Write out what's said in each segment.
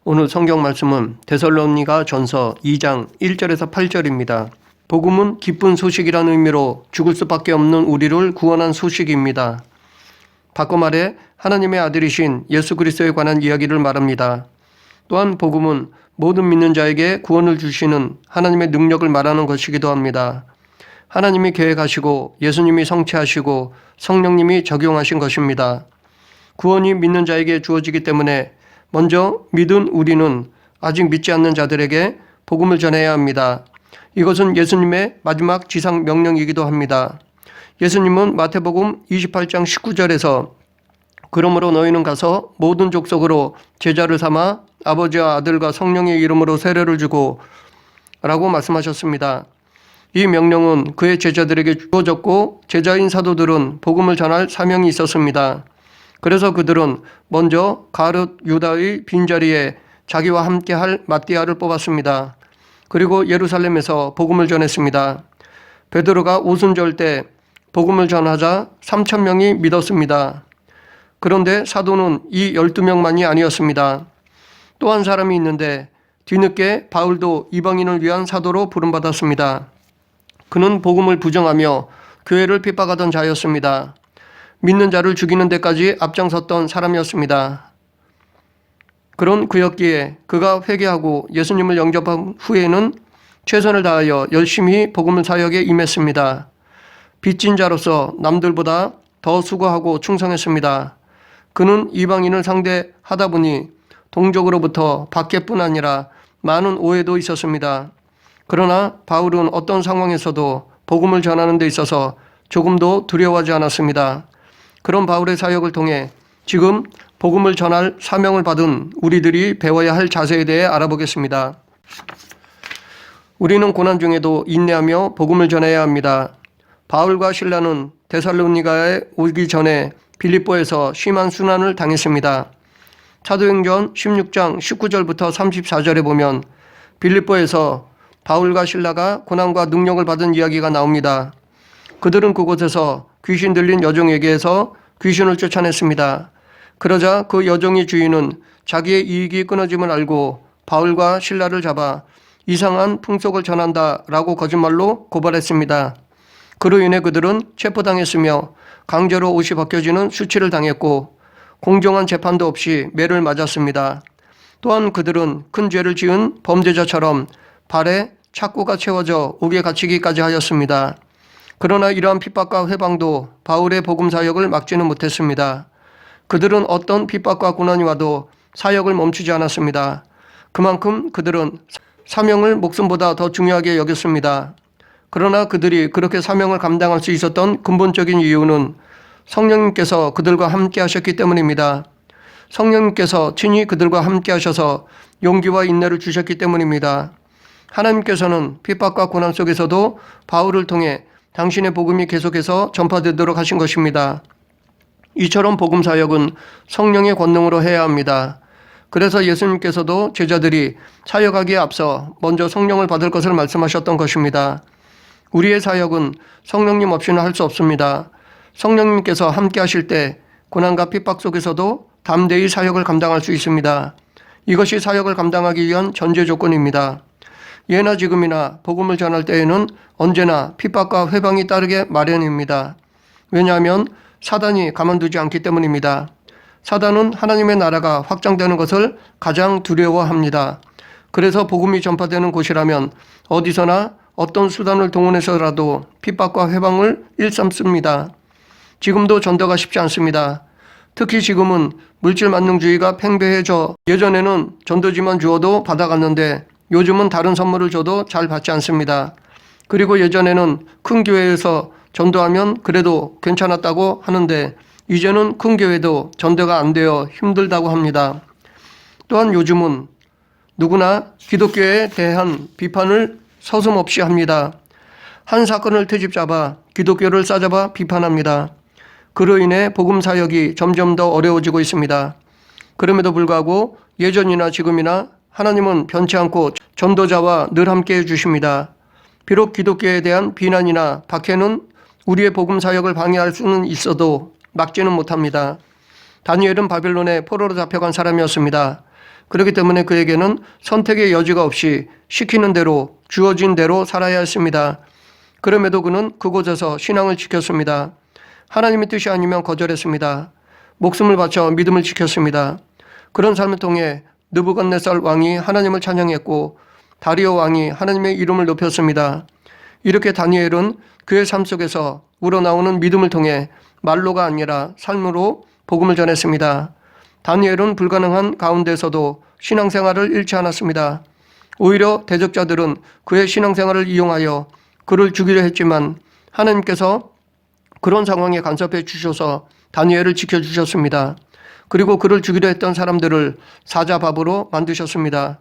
오늘 성경 말씀은 데살로니가 전서 2장 1절에서 8절입니다. 복음은 기쁜 소식이라는 의미로 죽을 수밖에 없는 우리를 구원한 소식입니다. 바꿔 말해 하나님의 아들이신 예수 그리스도에 관한 이야기를 말합니다. 또한 복음은 모든 믿는 자에게 구원을 주시는 하나님의 능력을 말하는 것이기도 합니다. 하나님이 계획하시고 예수님이 성취하시고 성령님이 적용하신 것입니다. 구원이 믿는 자에게 주어지기 때문에 먼저 믿은 우리는 아직 믿지 않는 자들에게 복음을 전해야 합니다. 이것은 예수님의 마지막 지상 명령이기도 합니다. 예수님은 마태복음 28장 19절에서 그러므로 너희는 가서 모든 족속으로 제자를 삼아 아버지와 아들과 성령의 이름으로 세례를 주고 라고 말씀하셨습니다. 이 명령은 그의 제자들에게 주어졌고 제자인 사도들은 복음을 전할 사명이 있었습니다. 그래서 그들은 먼저 가룟 유다의 빈자리에 자기와 함께 할 마띠아를 뽑았습니다. 그리고 예루살렘에서 복음을 전했습니다. 베드로가 오순절 때 복음을 전하자 3,000명이 믿었습니다. 그런데 사도는 이 12명만이 아니었습니다. 또 한 사람이 있는데 뒤늦게 바울도 이방인을 위한 사도로 부름받았습니다. 그는 복음을 부정하며 교회를 핍박하던 자였습니다. 믿는 자를 죽이는 데까지 앞장섰던 사람이었습니다. 그런 그였기에 그가 회개하고 예수님을 영접한 후에는 최선을 다하여 열심히 복음을 사역에 임했습니다. 빚진 자로서 남들보다 더 수고하고 충성했습니다. 그는 이방인을 상대하다 보니 동족으로부터 박해뿐 아니라 많은 오해도 있었습니다. 그러나 바울은 어떤 상황에서도 복음을 전하는 데 있어서 조금도 두려워하지 않았습니다. 그런 바울의 사역을 통해 지금 복음을 전할 사명을 받은 우리들이 배워야 할 자세에 대해 알아보겠습니다. 우리는 고난 중에도 인내하며 복음을 전해야 합니다. 바울과 실라는 데살로니가에 오기 전에 빌립보에서 심한 순환을 당했습니다. 사도행전 16장 19절부터 34절에 보면 빌립보에서 바울과 실라가 고난과 능력을 받은 이야기가 나옵니다. 그들은 그곳에서 귀신 들린 여종에게서 귀신을 쫓아냈습니다. 그러자 그 여종의 주인은 자기의 이익이 끊어짐을 알고 바울과 실라를 잡아 이상한 풍속을 전한다라고 거짓말로 고발했습니다. 그로 인해 그들은 체포당했으며 강제로 옷이 벗겨지는 수치를 당했고 공정한 재판도 없이 매를 맞았습니다. 또한 그들은 큰 죄를 지은 범죄자처럼 발에 착고가 채워져 옥에 갇히기까지 하였습니다. 그러나 이러한 핍박과 회방도 바울의 복음 사역을 막지는 못했습니다. 그들은 어떤 핍박과 고난이 와도 사역을 멈추지 않았습니다. 그만큼 그들은 사명을 목숨보다 더 중요하게 여겼습니다. 그러나 그들이 그렇게 사명을 감당할 수 있었던 근본적인 이유는 성령님께서 그들과 함께 하셨기 때문입니다. 성령님께서 친히 그들과 함께 하셔서 용기와 인내를 주셨기 때문입니다. 하나님께서는 핍박과 고난 속에서도 바울을 통해 당신의 복음이 계속해서 전파되도록 하신 것입니다. 이처럼 복음 사역은 성령의 권능으로 해야 합니다. 그래서 예수님께서도 제자들이 사역하기에 앞서 먼저 성령을 받을 것을 말씀하셨던 것입니다. 우리의 사역은 성령님 없이는 할 수 없습니다. 성령님께서 함께 하실 때 고난과 핍박 속에서도 담대히 사역을 감당할 수 있습니다. 이것이 사역을 감당하기 위한 전제 조건입니다. 예나 지금이나 복음을 전할 때에는 언제나 핍박과 회방이 따르게 마련입니다. 왜냐하면 사단이 가만두지 않기 때문입니다. 사단은 하나님의 나라가 확장되는 것을 가장 두려워합니다. 그래서 복음이 전파되는 곳이라면 어디서나 어떤 수단을 동원해서라도 핍박과 회방을 일삼습니다. 지금도 전도가 쉽지 않습니다. 특히 지금은 물질 만능주의가 팽배해져 예전에는 전도지만 주어도 받아갔는데 요즘은 다른 선물을 줘도 잘 받지 않습니다. 그리고 예전에는 큰 교회에서 전도하면 그래도 괜찮았다고 하는데 이제는 큰 교회도 전도가 안 되어 힘들다고 합니다. 또한 요즘은 누구나 기독교에 대한 비판을 서슴없이 합니다. 한 사건을 트집잡아 기독교를 싸잡아 비판합니다. 그로 인해 복음 사역이 점점 더 어려워지고 있습니다. 그럼에도 불구하고 예전이나 지금이나 하나님은 변치 않고 전도자와 늘 함께해 주십니다. 비록 기독교에 대한 비난이나 박해는 우리의 복음 사역을 방해할 수는 있어도 막지는 못합니다. 다니엘은 바벨론에 포로로 잡혀간 사람이었습니다. 그렇기 때문에 그에게는 선택의 여지가 없이 시키는 대로 주어진 대로 살아야 했습니다. 그럼에도 그는 그곳에서 신앙을 지켰습니다. 하나님의 뜻이 아니면 거절했습니다. 목숨을 바쳐 믿음을 지켰습니다. 그런 삶을 통해 느부갓네살 왕이 하나님을 찬양했고 다리오 왕이 하나님의 이름을 높였습니다. 이렇게 다니엘은 그의 삶 속에서 우러나오는 믿음을 통해 말로가 아니라 삶으로 복음을 전했습니다. 다니엘은 불가능한 가운데서도 신앙생활을 잃지 않았습니다. 오히려 대적자들은 그의 신앙생활을 이용하여 그를 죽이려 했지만 하나님께서 그런 상황에 간섭해 주셔서 다니엘을 지켜주셨습니다. 그리고 그를 죽이려 했던 사람들을 사자밥으로 만드셨습니다.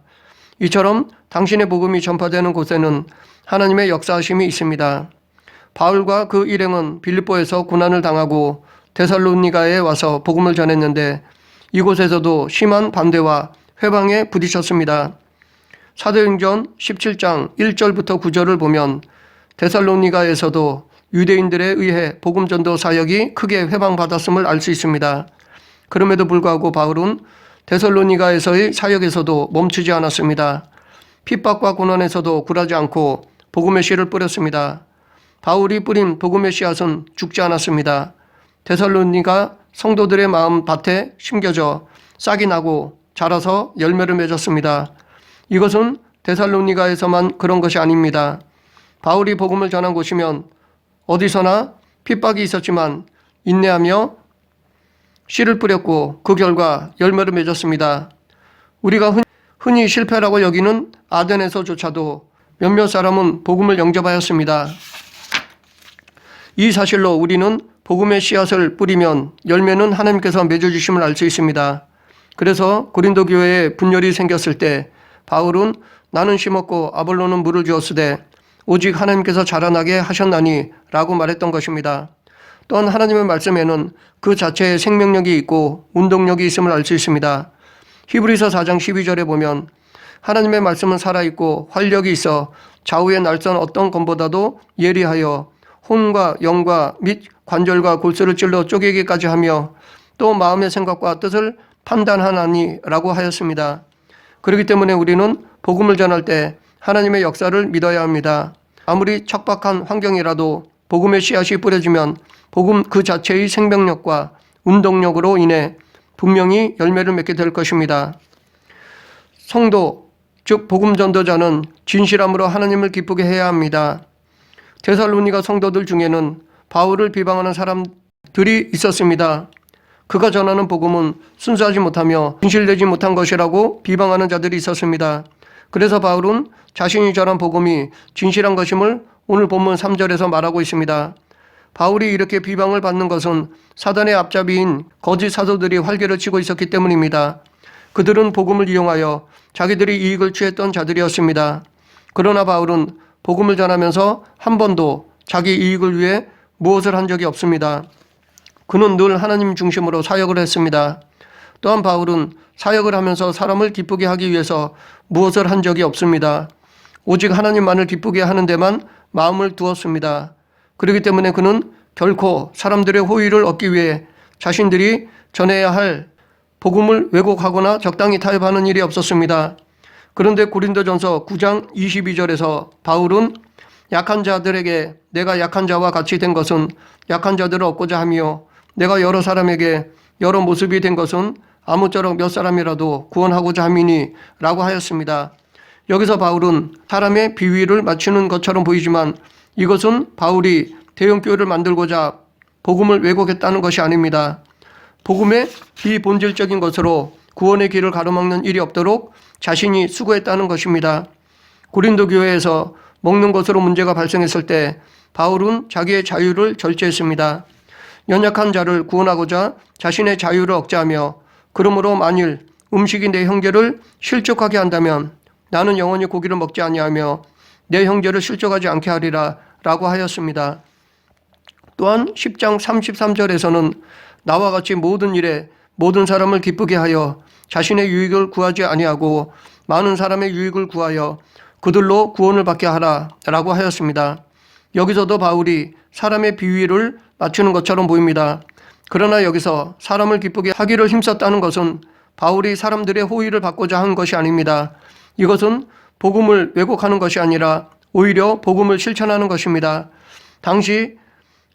이처럼 당신의 복음이 전파되는 곳에는 하나님의 역사하심이 있습니다. 바울과 그 일행은 빌립보에서 고난을 당하고 데살로니가에 와서 복음을 전했는데 이곳에서도 심한 반대와 회방에 부딪혔습니다. 사도행전 17장 1절부터 9절을 보면 데살로니가에서도 유대인들에 의해 복음 전도 사역이 크게 회방받았음을 알 수 있습니다. 그럼에도 불구하고 바울은 데살로니가에서의 사역에서도 멈추지 않았습니다. 핍박과 고난에서도 굴하지 않고 복음의 씨를 뿌렸습니다. 바울이 뿌린 복음의 씨앗은 죽지 않았습니다. 데살로니가 성도들의 마음 밭에 심겨져 싹이 나고 자라서 열매를 맺었습니다. 이것은 데살로니가에서만 그런 것이 아닙니다. 바울이 복음을 전한 곳이면 어디서나 핍박이 있었지만 인내하며 씨를 뿌렸고 그 결과 열매를 맺었습니다. 우리가 흔히 실패라고 여기는 아덴에서조차도 몇몇 사람은 복음을 영접하였습니다. 이 사실로 우리는 복음의 씨앗을 뿌리면 열매는 하나님께서 맺어주심을 알 수 있습니다. 그래서 고린도 교회에 분열이 생겼을 때 바울은 나는 심었고 아볼로는 물을 주었으되 오직 하나님께서 자라나게 하셨나니 라고 말했던 것입니다. 또한 하나님의 말씀에는 그 자체의 생명력이 있고 운동력이 있음을 알 수 있습니다. 히브리서 4장 12절에 보면 하나님의 말씀은 살아있고 활력이 있어 좌우의 날선 어떤 검보다도 예리하여 혼과 영과 및 관절과 골수를 찔러 쪼개기까지 하며 또 마음의 생각과 뜻을 판단하나니 라고 하였습니다. 그렇기 때문에 우리는 복음을 전할 때 하나님의 역사를 믿어야 합니다. 아무리 척박한 환경이라도 복음의 씨앗이 뿌려지면 복음 그 자체의 생명력과 운동력으로 인해 분명히 열매를 맺게 될 것입니다. 성도, 즉 복음 전도자는 진실함으로 하나님을 기쁘게 해야 합니다. 데살로니가 성도들 중에는 바울을 비방하는 사람들이 있었습니다. 그가 전하는 복음은 순수하지 못하며 진실되지 못한 것이라고 비방하는 자들이 있었습니다. 그래서 바울은 자신이 전한 복음이 진실한 것임을 오늘 본문 3절에서 말하고 있습니다. 바울이 이렇게 비방을 받는 것은 사단의 앞잡이인 거짓 사도들이 활개를 치고 있었기 때문입니다. 그들은 복음을 이용하여 자기들이 이익을 취했던 자들이었습니다. 그러나 바울은 복음을 전하면서 한 번도 자기 이익을 위해 무엇을 한 적이 없습니다. 그는 늘 하나님 중심으로 사역을 했습니다. 또한 바울은 사역을 하면서 사람을 기쁘게 하기 위해서 무엇을 한 적이 없습니다. 오직 하나님만을 기쁘게 하는 데만 마음을 두었습니다. 그렇기 때문에 그는 결코 사람들의 호의를 얻기 위해 자신들이 전해야 할 복음을 왜곡하거나 적당히 타협하는 일이 없었습니다. 그런데 고린도전서 9장 22절에서 바울은 약한 자들에게 내가 약한 자와 같이 된 것은 약한 자들을 얻고자 하며 내가 여러 사람에게 여러 모습이 된 것은 아무쪼록 몇 사람이라도 구원하고자 함이니 라고 하였습니다. 여기서 바울은 사람의 비위를 맞추는 것처럼 보이지만 이것은 바울이 대형교회를 만들고자 복음을 왜곡했다는 것이 아닙니다. 복음의 비본질적인 것으로 구원의 길을 가로막는 일이 없도록 자신이 수고했다는 것입니다. 고린도 교회에서 먹는 것으로 문제가 발생했을 때 바울은 자기의 자유를 절제했습니다. 연약한 자를 구원하고자 자신의 자유를 억제하며 그러므로 만일 음식이 내 형제를 실족하게 한다면 나는 영원히 고기를 먹지 아니하며 내 형제를 실족하지 않게 하리라 라고 하였습니다. 또한 10장 33절에서는 나와 같이 모든 일에 모든 사람을 기쁘게 하여 자신의 유익을 구하지 아니하고 많은 사람의 유익을 구하여 그들로 구원을 받게 하라 라고 하였습니다. 여기서도 바울이 사람의 비위를 맞추는 것처럼 보입니다. 그러나 여기서 사람을 기쁘게 하기를 힘썼다는 것은 바울이 사람들의 호의를 받고자 한 것이 아닙니다. 이것은 복음을 왜곡하는 것이 아니라 오히려 복음을 실천하는 것입니다. 당시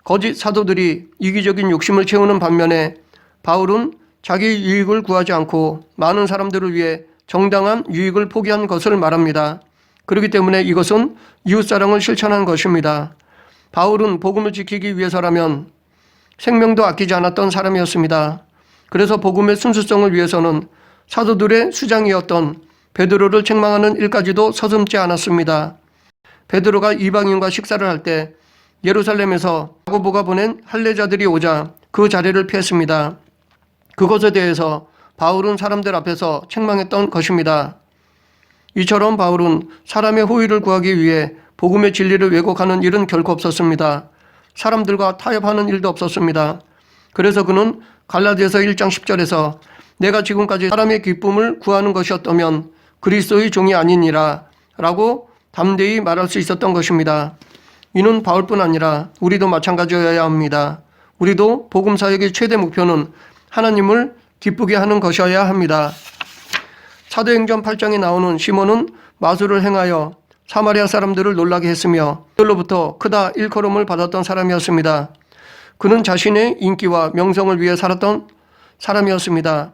거짓 사도들이 이기적인 욕심을 채우는 반면에 바울은 자기 유익을 구하지 않고 많은 사람들을 위해 정당한 유익을 포기한 것을 말합니다. 그렇기 때문에 이것은 이웃사랑을 실천한 것입니다. 바울은 복음을 지키기 위해서라면 생명도 아끼지 않았던 사람이었습니다. 그래서 복음의 순수성을 위해서는 사도들의 수장이었던 베드로를 책망하는 일까지도 서슴지 않았습니다. 베드로가 이방인과 식사를 할 때 예루살렘에서 야고보가 보낸 할례자들이 오자 그 자리를 피했습니다. 그것에 대해서 바울은 사람들 앞에서 책망했던 것입니다. 이처럼 바울은 사람의 호의를 구하기 위해 복음의 진리를 왜곡하는 일은 결코 없었습니다. 사람들과 타협하는 일도 없었습니다. 그래서 그는 갈라디아서 1장 10절에서 내가 지금까지 사람의 기쁨을 구하는 것이었다면 그리스도의 종이 아니니라 라고 담대히 말할 수 있었던 것입니다. 이는 바울뿐 아니라 우리도 마찬가지여야 합니다. 우리도 복음 사역의 최대 목표는 하나님을 기쁘게 하는 것이어야 합니다. 사도행전 8장에 나오는 시몬은 마술을 행하여 사마리아 사람들을 놀라게 했으며 그들로부터 크다 일컬음을 받았던 사람이었습니다. 그는 자신의 인기와 명성을 위해 살았던 사람이었습니다.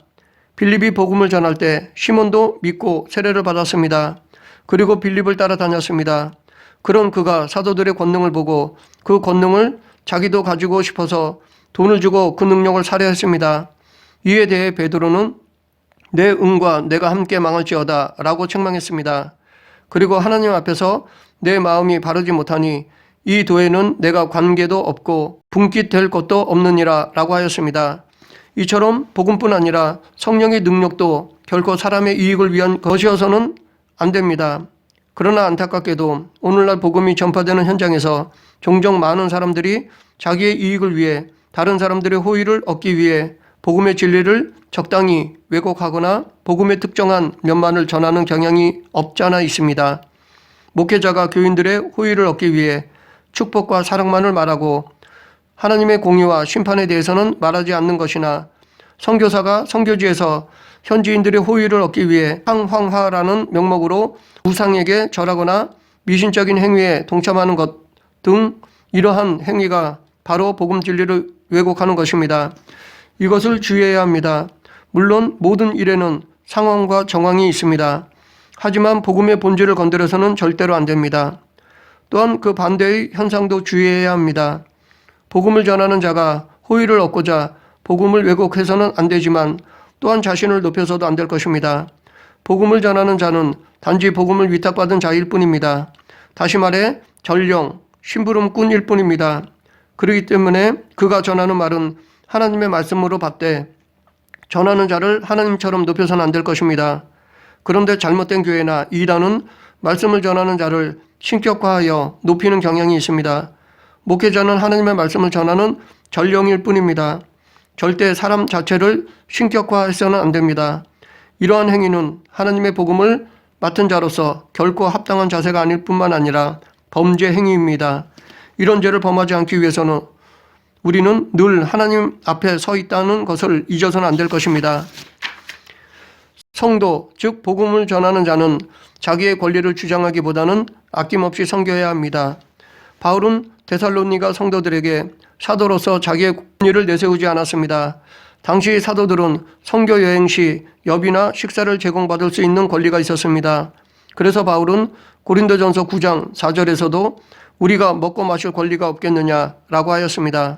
빌립이 복음을 전할 때 시몬도 믿고 세례를 받았습니다. 그리고 빌립을 따라다녔습니다. 그런 그가 사도들의 권능을 보고 그 권능을 자기도 가지고 싶어서 돈을 주고 그 능력을 살해했습니다. 이에 대해 베드로는 내 응과 내가 함께 망할지어다 라고 책망했습니다. 그리고 하나님 앞에서 내 마음이 바르지 못하니 이 도에는 내가 관계도 없고 분깃될 것도 없느니라 라고 하였습니다. 이처럼 복음뿐 아니라 성령의 능력도 결코 사람의 이익을 위한 것이어서는 안 됩니다. 그러나 안타깝게도 오늘날 복음이 전파되는 현장에서 종종 많은 사람들이 자기의 이익을 위해 다른 사람들의 호의를 얻기 위해 복음의 진리를 적당히 왜곡하거나 복음의 특정한 면만을 전하는 경향이 없잖아 있습니다. 목회자가 교인들의 호의를 얻기 위해 축복과 사랑만을 말하고 하나님의 공의와 심판에 대해서는 말하지 않는 것이나 선교사가 선교지에서 현지인들의 호의를 얻기 위해 상황화라는 명목으로 우상에게 절하거나 미신적인 행위에 동참하는 것 등 이러한 행위가 바로 복음 진리를 왜곡하는 것입니다. 이것을 주의해야 합니다. 물론 모든 일에는 상황과 정황이 있습니다. 하지만 복음의 본질을 건드려서는 절대로 안 됩니다. 또한 그 반대의 현상도 주의해야 합니다. 복음을 전하는 자가 호의를 얻고자 복음을 왜곡해서는 안 되지만 또한 자신을 높여서도 안 될 것입니다. 복음을 전하는 자는 단지 복음을 위탁받은 자일 뿐입니다. 다시 말해 전령, 심부름꾼일 뿐입니다. 그렇기 때문에 그가 전하는 말은 하나님의 말씀으로 받되 전하는 자를 하나님처럼 높여서는 안 될 것입니다. 그런데 잘못된 교회나 이단은 말씀을 전하는 자를 신격화하여 높이는 경향이 있습니다. 목회자는 하나님의 말씀을 전하는 전령일 뿐입니다. 절대 사람 자체를 신격화해서는 안 됩니다. 이러한 행위는 하나님의 복음을 맡은 자로서 결코 합당한 자세가 아닐 뿐만 아니라 범죄 행위입니다. 이런 죄를 범하지 않기 위해서는 우리는 늘 하나님 앞에 서 있다는 것을 잊어서는 안 될 것입니다. 성도, 즉 복음을 전하는 자는 자기의 권리를 주장하기보다는 아낌없이 섬겨야 합니다. 바울은 데살로니가 성도들에게 사도로서 자기의 권위를 내세우지 않았습니다. 당시 사도들은 선교 여행 시 엽이나 식사를 제공받을 수 있는 권리가 있었습니다. 그래서 바울은 고린도전서 9장 4절에서도 우리가 먹고 마실 권리가 없겠느냐라고 하였습니다.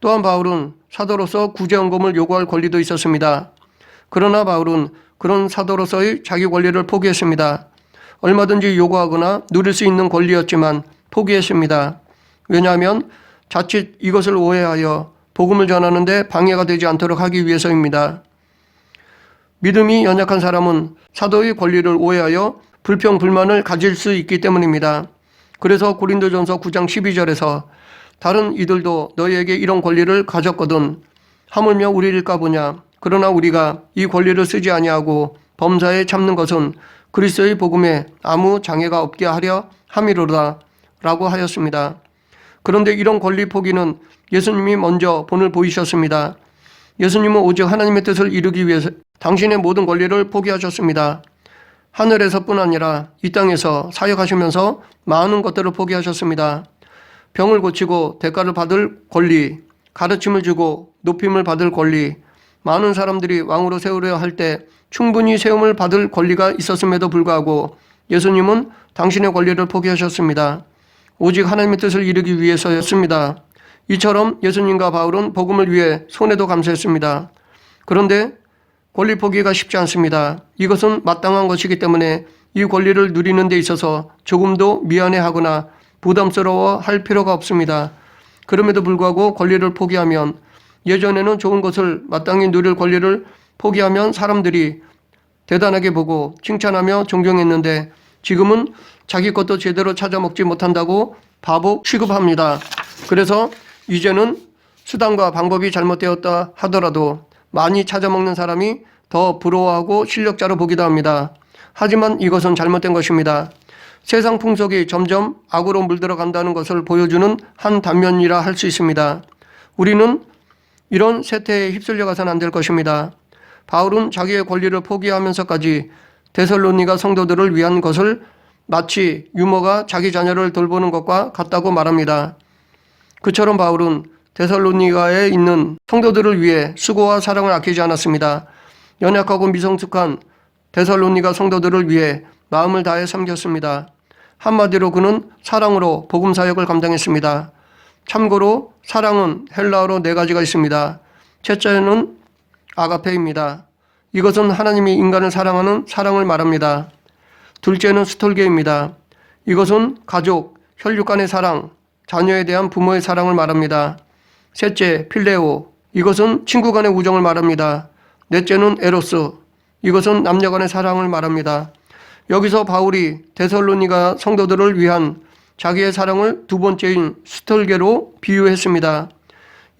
또한 바울은 사도로서 구제헌금을 요구할 권리도 있었습니다. 그러나 바울은 그런 사도로서의 자기 권리를 포기했습니다. 얼마든지 요구하거나 누릴 수 있는 권리였지만 포기했습니다. 왜냐하면 자칫 이것을 오해하여 복음을 전하는데 방해가 되지 않도록 하기 위해서입니다. 믿음이 연약한 사람은 사도의 권리를 오해하여 불평, 불만을 가질 수 있기 때문입니다. 그래서 고린도전서 9장 12절에서 다른 이들도 너희에게 이런 권리를 가졌거든 하물며 우리일까 보냐. 그러나 우리가 이 권리를 쓰지 아니하고 범사에 참는 것은 그리스도의 복음에 아무 장애가 없게 하려 함이로다 라고 하였습니다. 그런데 이런 권리 포기는 예수님이 먼저 본을 보이셨습니다. 예수님은 오직 하나님의 뜻을 이루기 위해서 당신의 모든 권리를 포기하셨습니다. 하늘에서뿐 아니라 이 땅에서 사역하시면서 많은 것들을 포기하셨습니다. 병을 고치고 대가를 받을 권리, 가르침을 주고 높임을 받을 권리, 많은 사람들이 왕으로 세우려 할 때 충분히 세움을 받을 권리가 있었음에도 불구하고 예수님은 당신의 권리를 포기하셨습니다. 오직 하나님의 뜻을 이루기 위해서였습니다. 이처럼 예수님과 바울은 복음을 위해 손해도 감수했습니다. 그런데 권리 포기가 쉽지 않습니다. 이것은 마땅한 것이기 때문에 이 권리를 누리는 데 있어서 조금도 미안해하거나 부담스러워 할 필요가 없습니다. 그럼에도 불구하고 권리를 포기하면, 예전에는 좋은 것을 마땅히 누릴 권리를 포기하면 사람들이 대단하게 보고 칭찬하며 존경했는데 지금은 자기 것도 제대로 찾아 먹지 못한다고 바보 취급합니다. 그래서 이제는 수단과 방법이 잘못되었다 하더라도 많이 찾아 먹는 사람이 더 부러워하고 실력자로 보기도 합니다. 하지만 이것은 잘못된 것입니다. 세상 풍속이 점점 악으로 물들어 간다는 것을 보여주는 한 단면이라 할 수 있습니다. 우리는 이런 세태에 휩쓸려 가서는 안 될 것입니다. 바울은 자기의 권리를 포기하면서까지 데살로니가 성도들을 위한 것을 마치 유모가 자기 자녀를 돌보는 것과 같다고 말합니다. 그처럼 바울은 데살로니가에 있는 성도들을 위해 수고와 사랑을 아끼지 않았습니다. 연약하고 미성숙한 데살로니가 성도들을 위해 마음을 다해 섬겼습니다. 한마디로 그는 사랑으로 복음 사역을 감당했습니다. 참고로 사랑은 헬라어로 4가지가 있습니다. 첫째는 아가페입니다. 이것은 하나님이 인간을 사랑하는 사랑을 말합니다. 둘째는 스톨게입니다. 이것은 가족, 혈육 간의 사랑, 자녀에 대한 부모의 사랑을 말합니다. 셋째, 필레오. 이것은 친구 간의 우정을 말합니다. 넷째는 에로스. 이것은 남녀 간의 사랑을 말합니다. 여기서 바울이 데살로니가 성도들을 위한 자기의 사랑을 두 번째인 스톨게로 비유했습니다.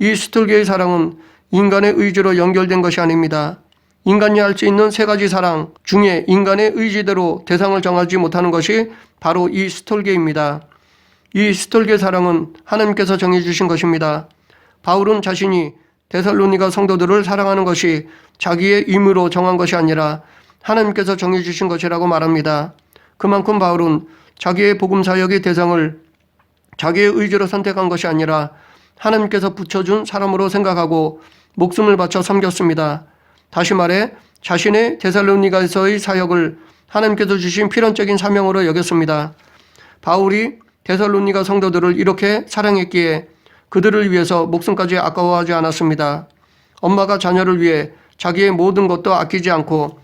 이 스톨게의 사랑은 인간의 의지로 연결된 것이 아닙니다. 인간이 할 수 있는 3가지 사랑 중에 인간의 의지대로 대상을 정하지 못하는 것이 바로 이 스톨게입니다. 이 스톨게 사랑은 하나님께서 정해주신 것입니다. 바울은 자신이 데살로니가 성도들을 사랑하는 것이 자기의 임의로 정한 것이 아니라 하나님께서 정해주신 것이라고 말합니다. 그만큼 바울은 자기의 복음 사역의 대상을 자기의 의지로 선택한 것이 아니라 하나님께서 붙여준 사람으로 생각하고 목숨을 바쳐 섬겼습니다. 다시 말해 자신의 데살로니가에서의 사역을 하나님께서 주신 필연적인 사명으로 여겼습니다. 바울이 데살로니가 성도들을 이렇게 사랑했기에 그들을 위해서 목숨까지 아까워하지 않았습니다. 엄마가 자녀를 위해 자기의 모든 것도 아끼지 않고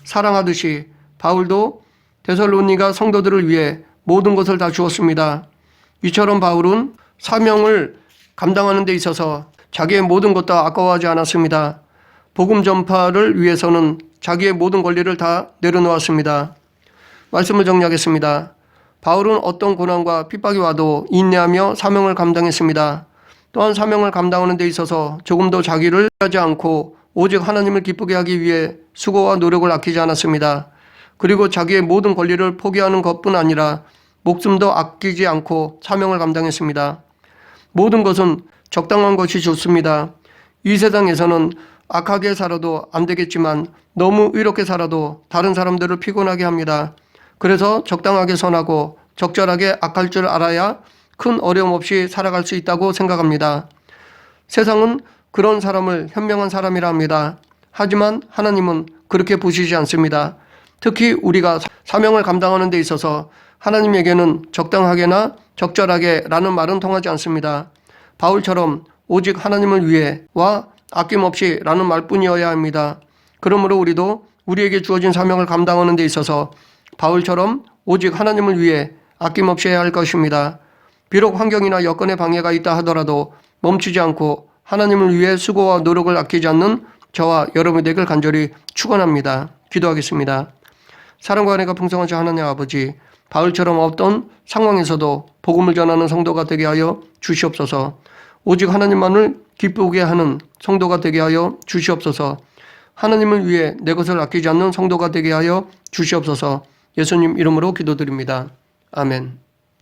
사랑하듯이 바울도 데살로니가 성도들을 위해 모든 것을 다 주었습니다. 이처럼 바울은 사명을 감당하는 데 있어서 자기의 모든 것도 아까워하지 않았습니다. 복음 전파를 위해서는 자기의 모든 권리를 다 내려놓았습니다. 말씀을 정리하겠습니다. 바울은 어떤 고난과 핍박이 와도 인내하며 사명을 감당했습니다. 또한 사명을 감당하는 데 있어서 조금도 자기를 하지 않고 오직 하나님을 기쁘게 하기 위해 수고와 노력을 아끼지 않았습니다. 그리고 자기의 모든 권리를 포기하는 것뿐 아니라 목숨도 아끼지 않고 사명을 감당했습니다. 모든 것은 적당한 것이 좋습니다. 이 세상에서는 악하게 살아도 안 되겠지만 너무 의롭게 살아도 다른 사람들을 피곤하게 합니다. 그래서 적당하게 선하고 적절하게 악할 줄 알아야 큰 어려움 없이 살아갈 수 있다고 생각합니다. 세상은 그런 사람을 현명한 사람이라 합니다. 하지만 하나님은 그렇게 보시지 않습니다. 특히 우리가 사명을 감당하는 데 있어서 하나님에게는 적당하게나 적절하게 라는 말은 통하지 않습니다. 바울처럼 오직 하나님을 위해와 아낌없이 라는 말뿐이어야 합니다. 그러므로 우리도 우리에게 주어진 사명을 감당하는 데 있어서 바울처럼 오직 하나님을 위해 아낌없이 해야 할 것입니다. 비록 환경이나 여건의 방해가 있다 하더라도 멈추지 않고 하나님을 위해 수고와 노력을 아끼지 않는 저와 여러분이 되길 간절히 축원합니다. 기도하겠습니다. 사랑과 은혜가 풍성하신 하나님 아버지, 바울처럼 어떤 상황에서도 복음을 전하는 성도가 되게 하여 주시옵소서. 오직 하나님만을 기쁘게 하는 성도가 되게 하여 주시옵소서. 하나님을 위해 내 것을 아끼지 않는 성도가 되게 하여 주시옵소서. 예수님 이름으로 기도드립니다. 아멘.